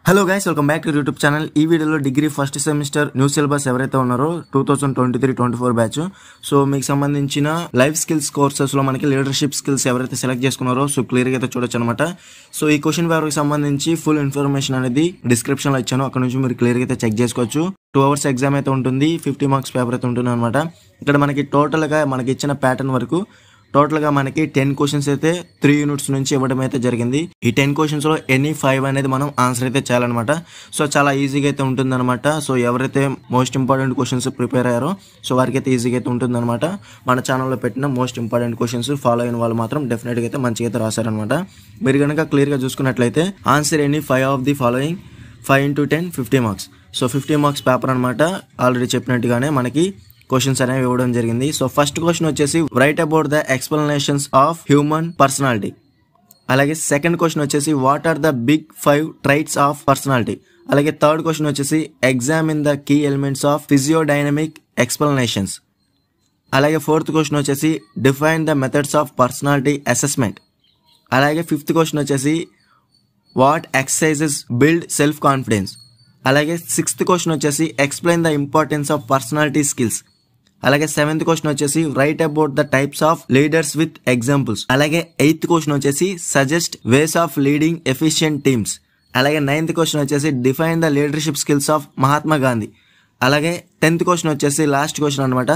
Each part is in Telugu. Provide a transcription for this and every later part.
Hello guys, welcome back to YouTube channel. ఈ వీడియోలో degree first semester new syllabus ఎవరైతే ఉన్నారో 2023-24 బ్యాచ్, సో మీకు సంబంధించిన లైఫ్ స్కిల్స్ కోర్సెస్ లో మనకి లీడర్షిప్ స్కిల్స్ ఎవరైతే సెలెక్ట్ చేసుకున్నారో సో క్లియర్ గా అయితే చూడొచ్చు అనమాట. సో ఈ క్వశ్చన్ పేపర్ కి సంబంధించి ఫుల్ ఇన్ఫర్మేషన్ అనేది డిస్క్రిప్షన్ లో ఇచ్చాను, అక్కడ నుంచి మీరు క్లియర్ గా అయితే చెక్ చేసుకోవచ్చు. 2 hours ఎగ్జామ్ అయితే ఉంటుంది, 50 marks పేపర్ అయితే ఉంటుంది అనమాట. ఇక్కడ మనకి టోటల్ గా మనకి ఇచ్చిన ప్యాటర్న్ వరకు టోటల్ గా మనకి 10 క్వశ్చన్స్ అయితే 3 యూనిట్స్ నుంచి ఇవ్వడం అయితే జరిగింది. ఈ 10 క్వశ్చన్స్ లో ఎనీ 5 అనేది మనం ఆన్సర్ అయితే చేయాలన్నమాట. సో చాలా ఈజీగా అయితే ఉంటుంది అనమాట. సో ఎవరైతే మోస్ట్ ఇంపార్టెంట్ క్వశ్చన్స్ ప్రిపేర్ అయ్యారో సో వారికి అయితే ఈజీగా అయితే ఉంటుంది అనమాట. మన ఛానల్లో పెట్టిన మోస్ట్ ఇంపార్టెంట్ క్వశ్చన్స్ ఫాలో అయిన వాళ్ళు మాత్రం డెఫినెట్ గా అయితే మంచిగా అయితే రాశారనమాట. మీరు కనుక క్లియర్ గా చూసుకున్నట్లయితే answer any 5 of the following 5 into 10 50 marks. So 50 marks paper అనమాట. ఆల్రెడీ చెప్పినట్టుగానే మనకి క్వశ్చన్స్ అనేవి ఇవ్వడం జరిగింది. సో ఫస్ట్ క్వశ్చన్ వచ్చేసి right about the explanations of human personality. అలాగే సెకండ్ క్వశ్చన్ వచ్చేసి what are the big 5 traits of personality. అలాగే థర్డ్ క్వశ్చన్ వచ్చేసి examine the key elements of psychodynamic explanations. అలాగే ఫోర్త్ క్వశ్చన్ వచ్చేసి define the methods of personality assessment. అలాగే ఫిఫ్త్ క్వశ్చన్ వచ్చేసి what exercises build self confidence. అలాగే సిక్స్త్ క్వశ్చన్ వచ్చేసి explain the importance of personality skills. అలాగే సెవెంత్ క్వశ్చన్ వచ్చేసి right about the types of leaders with examples. అలాగే ఎయిత్ క్వశ్చన్ వచ్చేసి suggest ways of leading efficient teams. అలాగే నైన్త్ క్వశ్చన్ వచ్చేసి define the leadership skills of Mahatma Gandhi. అలాగే 10th క్వశ్చన్ వచ్చేసి లాస్ట్ క్వశ్చన్ అనమాట,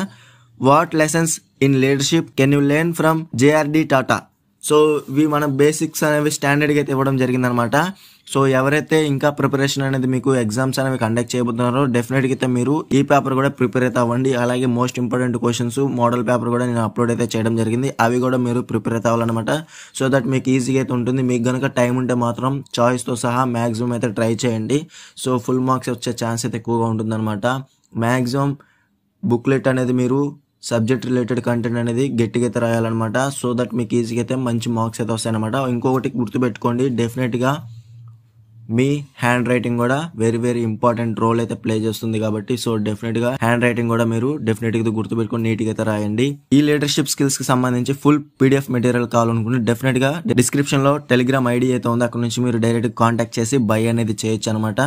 what lessons in leadership can you learn from JRD Tata. So ఇవి మన బేసిక్స్ అనేవి స్టాండర్డ్గా అయితే ఇవ్వడం జరిగిందనమాట. సో ఎవరైతే ఇంకా ప్రిపరేషన్ అనేది మీకు ఎగ్జామ్స్ అనేవి కండక్ట్ చేయబోతున్నారో డెఫినెట్గా అయితే మీరు ఈ పేపర్ కూడా ప్రిపేర్ అయితే అవ్వండి. అలాగే most important questions model paper కూడా నేను అప్లోడ్ అయితే చేయడం జరిగింది, అవి కూడా మీరు ప్రిపేర్ అయితే అవ్వాలన్నమాట. సో దట్ మీకు ఈజీగా అయితే ఉంటుంది. మీకు కనుక టైం ఉంటే మాత్రం చాయిస్తో సహా మ్యాక్సిమం అయితే ట్రై చేయండి. సో ఫుల్ మార్క్స్ వచ్చే ఛాన్స్ అయితే ఎక్కువగా ఉంటుందన్నమాట. మ్యాక్సిమం బుక్లెట్ అనేది మీరు సబ్జెక్ట్ రిలేటెడ్ కంటెంట్ అనేది గట్టిగా అయితే రాయాలన్నమాట. సో దట్ మీకు ఈజీగా అయితే మంచి మార్క్స్ అయితే వస్తాయన్నమాట. ఇంకొకటి గుర్తుపెట్టుకోండి, డెఫినెట్గా మీ హ్యాండ్ రైటింగ్ కూడా వెరీ వెరీ ఇంపార్టెంట్ రోల్ అయితే ప్లే చేస్తుంది కాబట్టి సో డెఫినెట్గా హ్యాండ్ రైటింగ్ కూడా మీరు డెఫినెట్గా గుర్తుపెట్టుకొని నీట్గా అయితే రాయండి. ఈ లీడర్షిప్ స్కిల్స్ కి సంబంధించి ఫుల్ PDF మెటీరియల్ కావాలనుకుంటే డెఫినెట్గా డిస్క్రిప్షన్ లో టెలిగ్రామ్ ఐడి అయితే ఉంది, అక్కడ నుంచి మీరు డైరెక్ట్ కాంటాక్ట్ చేసి బై అనేది చేయొచ్చు అనమాట.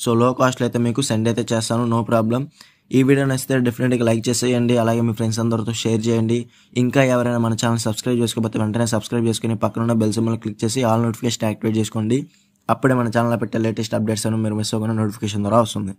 సో లో కాస్ట్ లో అయితే మీకు సెండ్ అయితే చేస్తాను, నో ప్రాబ్లం. ఈ వీడియో నచ్చితే డెఫినెట్గా లైక్ చేసేయండి, అలాగే మీ ఫ్రెండ్స్ అందరితో షేర్ చేయండి. ఇంకా ఎవరైనా మన ఛానల్ సబ్స్క్రైబ్ చేసుకోకపోతే వెంటనే సబ్స్క్రైబ్ చేసుకుని పక్కన ఉన్న బెల్ సింబల్ క్లిక్ చేసి ఆల్ నోటిఫికేషన్ యాక్టివేట్ చేసుకోండి. అప్పుడే మన ఛానల్లో పెట్టే లేటెస్ట్ అప్డేట్స్ అని మీరు మిస్ అవ్వకుండా నోటిఫికేషన్ ద్వారా వస్తుంది.